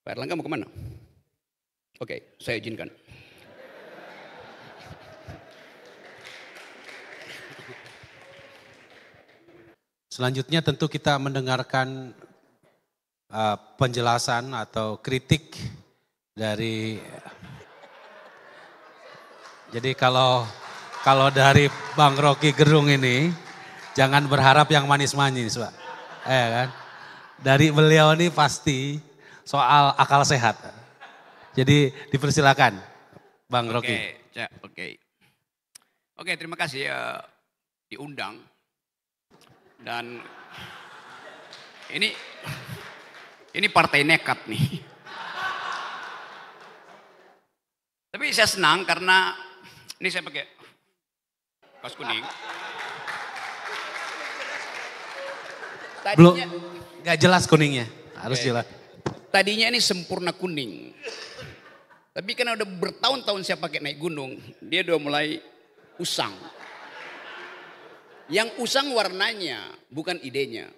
Pak Erlangga mau kemana? Oke, saya izinkan. Selanjutnya tentu kita mendengarkan penjelasan atau kritik dari, jadi kalau dari Bang Rocky Gerung ini jangan berharap yang manis-manis, Pak. Kan? Dari beliau ini pasti soal akal sehat. Jadi dipersilakan Bang Rocky. Oke, terima kasih diundang. Dan ini partai nekat nih. Tapi saya senang karena ini saya pakai kaos kuning. Belum, nggak jelas kuningnya, harus jelas. Tadinya ini sempurna kuning. Tapi karena udah bertahun-tahun saya pakai naik gunung, dia udah mulai usang. Yang usang warnanya, bukan idenya.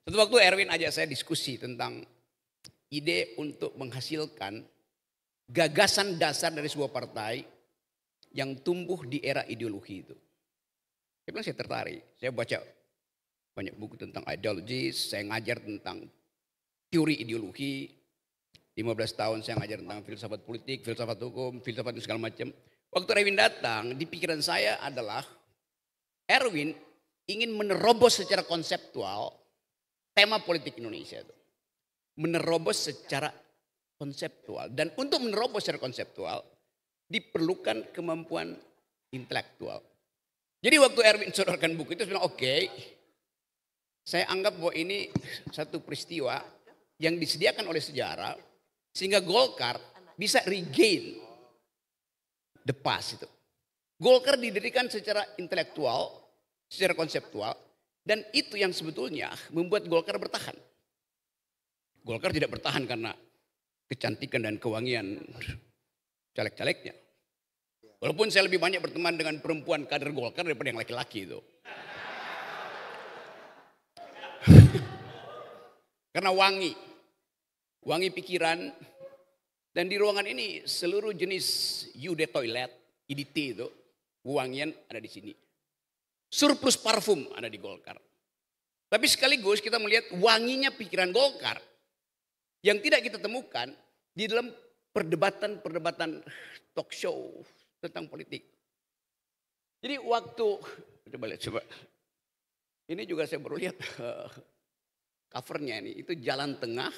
Suatu waktu Erwin ajak saya diskusi tentang ide untuk menghasilkan gagasan dasar dari sebuah partai yang tumbuh di era ideologi itu. Saya bilang saya tertarik, saya baca banyak buku tentang ideologies, saya ngajar tentang teori ideologi. 15 tahun saya ngajar tentang filsafat politik, filsafat hukum, filsafat segala macam. Waktu Erwin datang, di pikiran saya adalah Erwin ingin menerobos secara konseptual tema politik Indonesia itu. Menerobos secara konseptual. Dan untuk menerobos secara konseptual diperlukan kemampuan intelektual. Jadi waktu Erwin sodorkan buku itu, saya bilang oke, saya anggap bahwa ini satu peristiwa yang disediakan oleh sejarah sehingga Golkar bisa regain the past itu. Golkar didirikan secara intelektual, secara konseptual, dan itu yang sebetulnya membuat Golkar bertahan. Golkar tidak bertahan karena kecantikan dan kewangian caleg-calegnya. Walaupun saya lebih banyak berteman dengan perempuan kader Golkar daripada yang laki-laki itu. Karena wangi pikiran. Dan di ruangan ini seluruh jenis UD toilet, IDT itu, wangian ada di sini. Surplus parfum ada di Golkar. Tapi sekaligus kita melihat wanginya pikiran Golkar yang tidak kita temukan di dalam perdebatan talk show tentang politik. Jadi waktu, coba lihat coba. Ini juga saya baru lihat covernya ini, itu jalan tengah,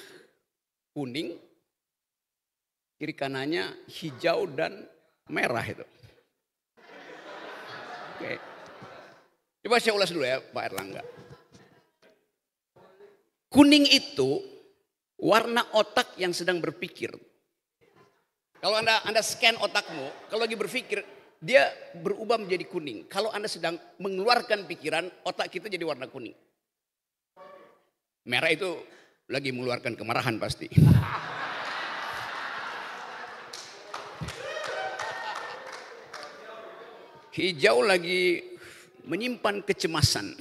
kuning, kiri kanannya hijau dan merah itu. Oke. Coba saya ulas dulu ya Pak Erlangga. Kuning itu warna otak yang sedang berpikir. Kalau Anda scan otakmu, kalau lagi berpikir, dia berubah menjadi kuning. Kalau Anda sedang mengeluarkan pikiran, otak kita jadi warna kuning. Merah itu lagi mengeluarkan kemarahan pasti. Hijau lagi menyimpan kecemasan.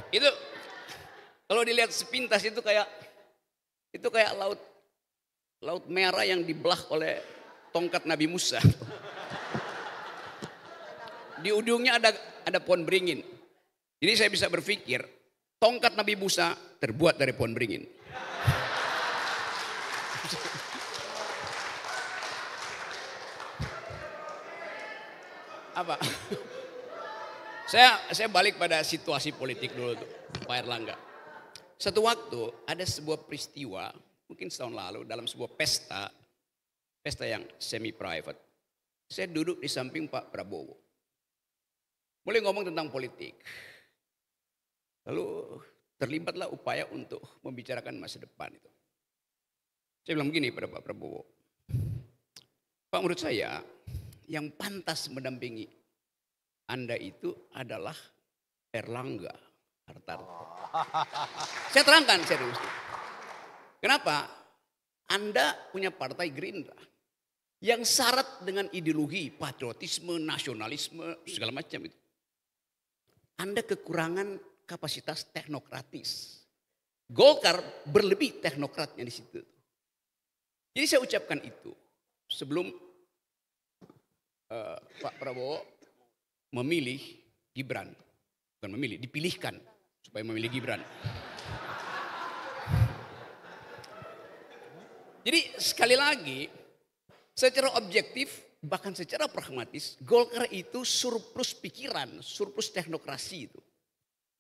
Itu kalau dilihat sepintas itu kayak laut merah yang dibelah oleh tongkat Nabi Musa. Di ujungnya ada pohon beringin. Jadi saya bisa berpikir tongkat Nabi Musa terbuat dari pohon beringin. Apa? Saya balik pada situasi politik dulu tuh, Pak Erlangga. Satu waktu ada sebuah peristiwa, mungkin setahun lalu dalam sebuah pesta yang semi private. Saya duduk di samping Pak Prabowo. Mulai ngomong tentang politik. Lalu terlibatlah upaya untuk membicarakan masa depan itu. Saya bilang begini pada Pak Prabowo. Pak, menurut saya yang pantas mendampingi Anda itu adalah Erlangga Hartarto. Saya terangkan serius. Kenapa? Anda punya partai Gerindra yang syarat dengan ideologi, patriotisme, nasionalisme, segala macam itu. Anda kekurangan kapasitas teknokratis. Golkar berlebih teknokratnya di situ. Jadi saya ucapkan itu sebelum Pak Prabowo memilih Gibran. Bukan memilih, dipilihkan supaya memilih Gibran. Jadi sekali lagi, secara objektif, bahkan secara pragmatis, Golkar itu surplus pikiran, surplus teknokrasi itu.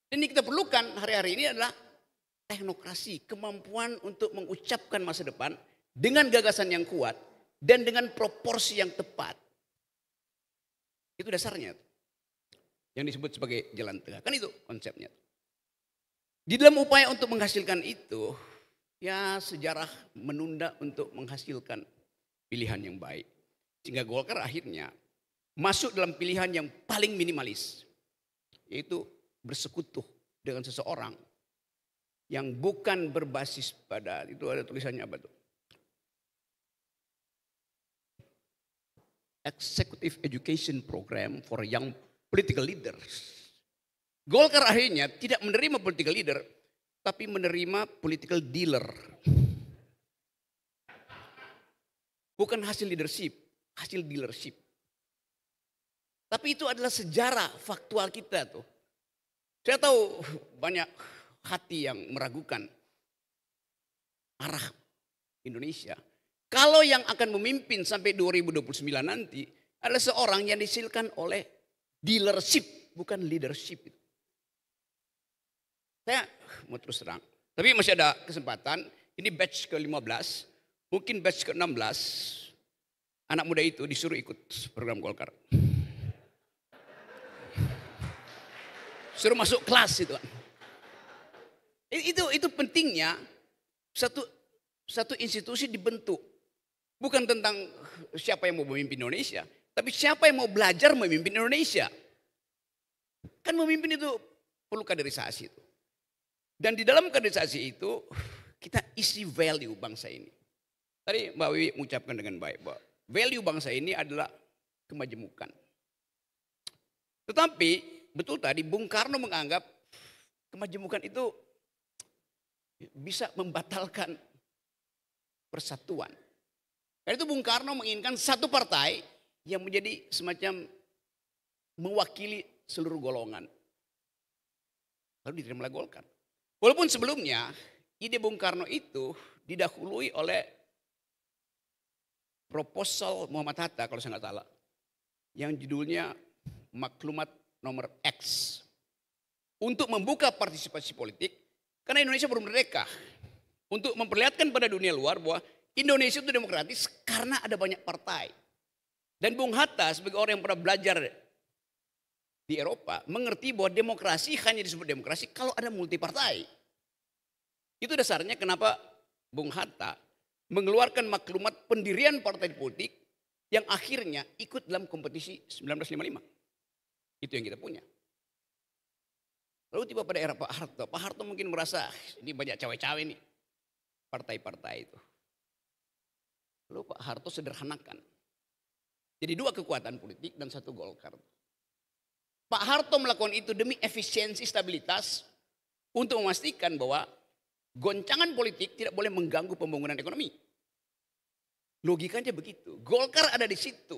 Dan yang kita perlukan hari-hari ini adalah teknokrasi, kemampuan untuk mengucapkan masa depan dengan gagasan yang kuat dan dengan proporsi yang tepat. Itu dasarnya. Yang disebut sebagai jalan tengah. Kan itu konsepnya. Di dalam upaya untuk menghasilkan itu, ya sejarah menunda untuk menghasilkan pilihan yang baik. Sehingga Golkar akhirnya masuk dalam pilihan yang paling minimalis. Yaitu bersekutu dengan seseorang yang bukan berbasis pada, itu ada tulisannya apa tuh? Executive Education Program for Young Political Leaders. Golkar akhirnya tidak menerima political leader, tapi menerima political dealer. Bukan hasil leadership, hasil dealership. Tapi itu adalah sejarah faktual kita tuh. Saya tahu banyak hati yang meragukan arah Indonesia. Kalau yang akan memimpin sampai 2029 nanti adalah seorang yang dihasilkan oleh dealership, bukan leadership. Saya mau terus terang. Tapi masih ada kesempatan, ini batch ke-15, mungkin batch ke-16, anak muda itu disuruh ikut program Golkar. Suruh masuk kelas itu. Itu pentingnya satu institusi dibentuk. Bukan tentang siapa yang mau memimpin Indonesia, tapi siapa yang mau belajar memimpin Indonesia. Kan memimpin itu perlu kaderisasi itu. Dan di dalam kaderisasi itu kita isi value bangsa ini. Tadi Mbak Wiwi mengucapkan dengan baik bahwa value bangsa ini adalah kemajemukan. Tetapi betul tadi Bung Karno menganggap kemajemukan itu bisa membatalkan persatuan. Karena itu Bung Karno menginginkan satu partai yang menjadi semacam mewakili seluruh golongan. Lalu diterimlah Golkar. Walaupun sebelumnya ide Bung Karno itu didahului oleh proposal Muhammad Hatta kalau saya nggak salah. Yang judulnya Maklumat Nomor X. Untuk membuka partisipasi politik karena Indonesia belum merdeka. Untuk memperlihatkan pada dunia luar bahwa Indonesia itu demokratis karena ada banyak partai. Dan Bung Hatta sebagai orang yang pernah belajar di Eropa mengerti bahwa demokrasi hanya disebut demokrasi kalau ada multi partai. Itu dasarnya kenapa Bung Hatta mengeluarkan maklumat pendirian partai politik yang akhirnya ikut dalam kompetisi 1955. Itu yang kita punya. Lalu tiba pada era Pak Harto. Pak Harto mungkin merasa ini banyak cawe-cawe nih partai-partai itu. Lalu Pak Harto sederhanakan. Jadi dua kekuatan politik dan satu Golkar. Pak Harto melakukan itu demi efisiensi stabilitas untuk memastikan bahwa goncangan politik tidak boleh mengganggu pembangunan ekonomi. Logikanya begitu. Golkar ada di situ.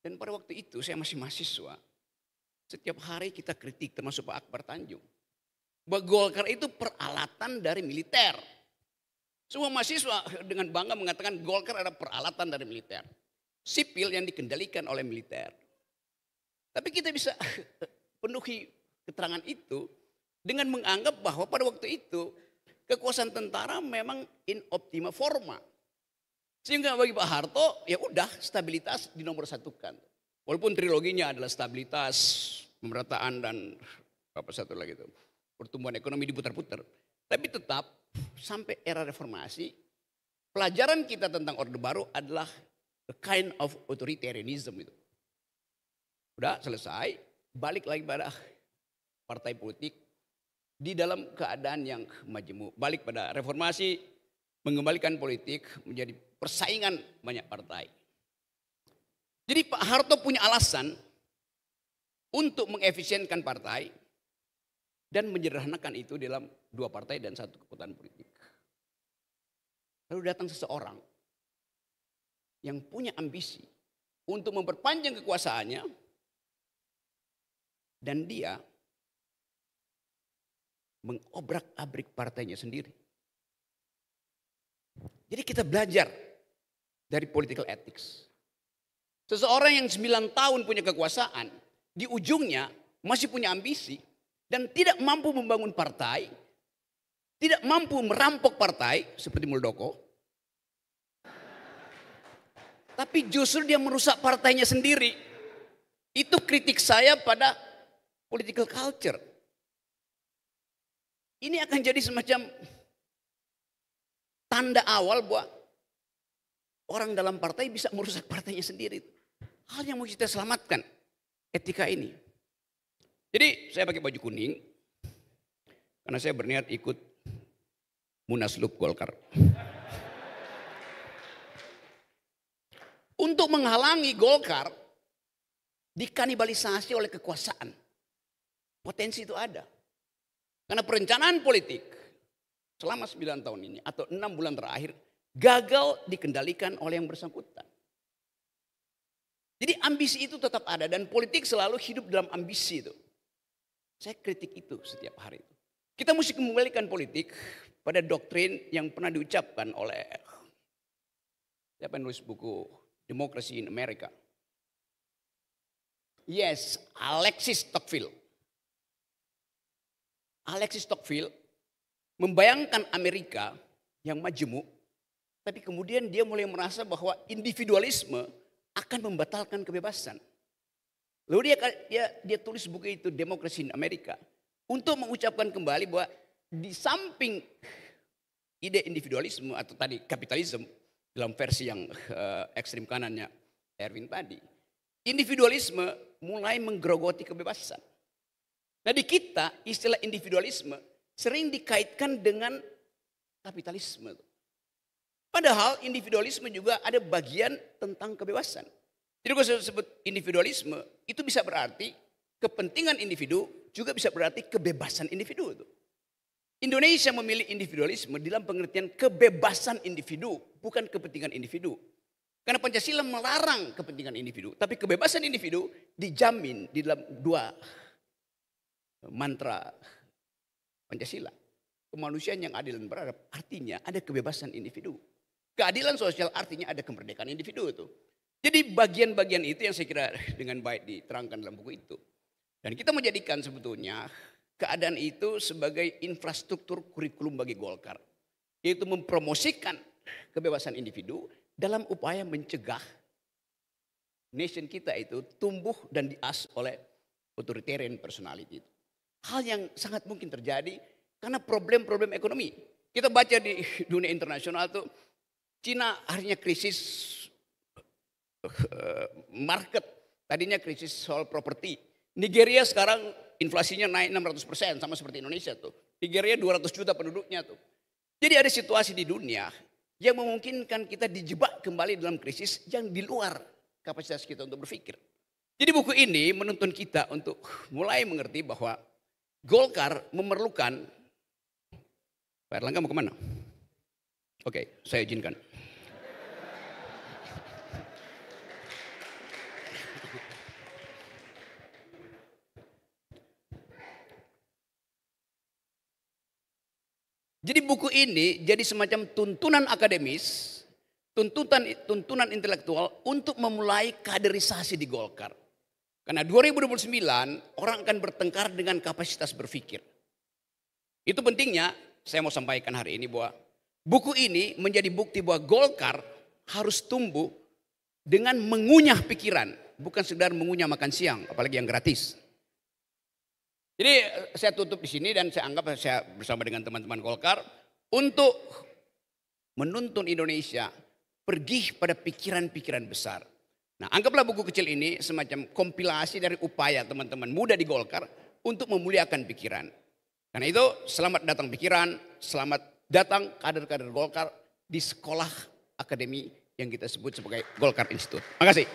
Dan pada waktu itu saya masih mahasiswa. Setiap hari kita kritik termasuk Pak Akbar Tanjung. Bahwa Golkar itu peralatan dari militer. Semua mahasiswa dengan bangga mengatakan Golkar adalah peralatan dari militer. Sipil yang dikendalikan oleh militer. Tapi kita bisa penuhi keterangan itu dengan menganggap bahwa pada waktu itu kekuasaan tentara memang in optima forma. Sehingga bagi Pak Harto ya udah stabilitas dinomorsatukan. Walaupun triloginya adalah stabilitas, pemerataan dan apa satu lagi itu pertumbuhan ekonomi diputar-putar. Tapi tetap sampai era reformasi pelajaran kita tentang Orde Baru adalah a kind of authoritarianism itu. Udah selesai, balik lagi pada partai politik di dalam keadaan yang majemuk. Balik pada reformasi, mengembalikan politik menjadi persaingan banyak partai. Jadi Pak Harto punya alasan untuk mengefisienkan partai dan menyederhanakan itu dalam 2 partai dan 1 kekuatan politik. Lalu datang seseorang yang punya ambisi untuk memperpanjang kekuasaannya dan dia mengobrak-abrik partainya sendiri. Jadi kita belajar dari political ethics. Seseorang yang 9 tahun punya kekuasaan, di ujungnya masih punya ambisi dan tidak mampu membangun partai, tidak mampu merampok partai seperti Muldoko. Tapi justru dia merusak partainya sendiri. Itu kritik saya pada political culture. Ini akan jadi semacam tanda awal bahwa orang dalam partai bisa merusak partainya sendiri. Hal yang mau kita selamatkan, etika ini. Jadi saya pakai baju kuning karena saya berniat ikut Munaslup Golkar. Untuk menghalangi Golkar dikanibalisasi oleh kekuasaan. Potensi itu ada. Karena perencanaan politik selama 9 tahun ini atau 6 bulan terakhir gagal dikendalikan oleh yang bersangkutan. Jadi ambisi itu tetap ada dan politik selalu hidup dalam ambisi itu. Saya kritik itu setiap hari. Kita mesti kembalikan politik pada doktrin yang pernah diucapkan oleh siapa yang nulis buku Democracy in America. Yes, Alexis Tocqueville. Alexis Tocqueville membayangkan Amerika yang majemuk, tapi kemudian dia mulai merasa bahwa individualisme akan membatalkan kebebasan. Lalu dia tulis buku itu Democracy in America untuk mengucapkan kembali bahwa di samping ide individualisme atau tadi kapitalisme dalam versi yang ekstrim kanannya Erwin tadi, individualisme mulai menggerogoti kebebasan. Nah di kita istilah individualisme sering dikaitkan dengan kapitalisme. Padahal individualisme juga ada bagian tentang kebebasan. Jadi kalau saya sebut individualisme itu bisa berarti kepentingan individu juga bisa berarti kebebasan individu. Indonesia memilih individualisme dalam pengertian kebebasan individu, bukan kepentingan individu. Karena Pancasila melarang kepentingan individu, tapi kebebasan individu dijamin di dalam 2 mantra Pancasila. Kemanusiaan yang adil dan beradab artinya ada kebebasan individu. Keadilan sosial artinya ada kemerdekaan individu itu. Jadi bagian-bagian itu yang saya kira dengan baik diterangkan dalam buku itu. Dan kita menjadikan sebetulnya keadaan itu sebagai infrastruktur kurikulum bagi Golkar. Yaitu mempromosikan kebebasan individu dalam upaya mencegah nation kita itu tumbuh dan dias oleh authoritarian personality. Hal yang sangat mungkin terjadi karena problem-problem ekonomi. Kita baca di dunia internasional tuh Cina akhirnya krisis market. Tadinya krisis soal properti. Nigeria sekarang inflasinya naik 600% sama seperti Indonesia tuh. Nigeria 200 juta penduduknya tuh. Jadi ada situasi di dunia yang memungkinkan kita dijebak kembali dalam krisis yang di luar kapasitas kita untuk berpikir. Jadi buku ini menuntun kita untuk mulai mengerti bahwa Golkar memerlukan. Pak Erlangga mau kemana? Oke, saya izinkan. Jadi buku ini jadi semacam tuntunan akademis, tuntunan intelektual untuk memulai kaderisasi di Golkar. Karena 2029 orang akan bertengkar dengan kapasitas berpikir. Itu pentingnya saya mau sampaikan hari ini bahwa buku ini menjadi bukti bahwa Golkar harus tumbuh dengan mengunyah pikiran. Bukan sekedar mengunyah makan siang, apalagi yang gratis. Jadi saya tutup di sini dan saya anggap saya bersama dengan teman-teman Golkar untuk menuntun Indonesia pergi pada pikiran-pikiran besar. Nah, anggaplah buku kecil ini semacam kompilasi dari upaya teman-teman muda di Golkar untuk memuliakan pikiran. Karena itu selamat datang pikiran, selamat datang kader-kader Golkar di sekolah akademi yang kita sebut sebagai Golkar Institute. Terima kasih.